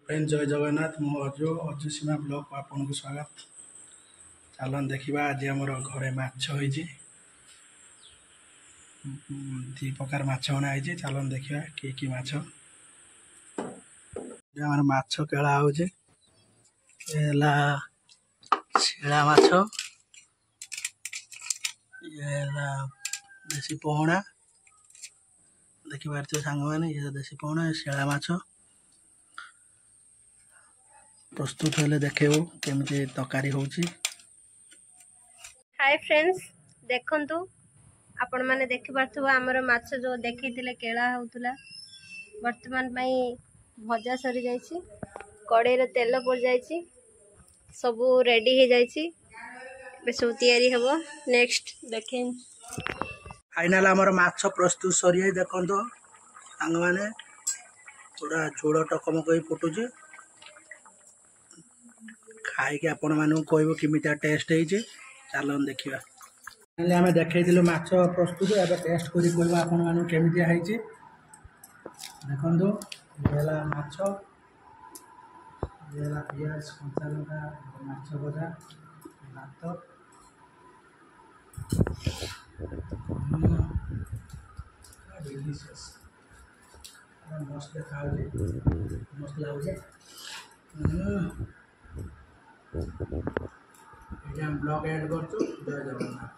Friend जय जगन्नाथ मो अजु अजु सीमा ब्लॉग को आपन को स्वागत। चलन देखा आज आम घरे माछ होती दी प्रकार माछ बना चलन देखा कि माछ माछ केला हो शिला माछ देसी पहुना देखिपार सांग मैंने ये देसी पहुना शिला माछ प्रस्तुत हेले देखेबो केमती तकारी होची। हाय फ्रेंड्स देखंतु आपण माने देखि पारथबो हमर माछ जो देखिथिले केला होतुला वर्तमान पई भजा सरी जाईची कड़े रे तेल पड़ जाईची सब रेडी हे जाईची बे सब तैयारी हबो नेक्स्ट देखें। फाइनल हमर माछ प्रस्तुत सरी देखंतु सांग माने पूरा झोड़ टकमक फुटुची खाई के आपण मानू कहबो किमिता टेस्ट होइचे चलन देखिबा। पहले हमें देखैथिलु माछ प्रस्तुत एबे टेस्ट करी कहबो आपण मानू केमिता होइचे देखंतु येला माछ येला पियाज कंचा लंका माछ भजा भात डिलीशियस मस्त खाओ मस्त लागे ब्लॉग एड कर जय जगन्नाथ।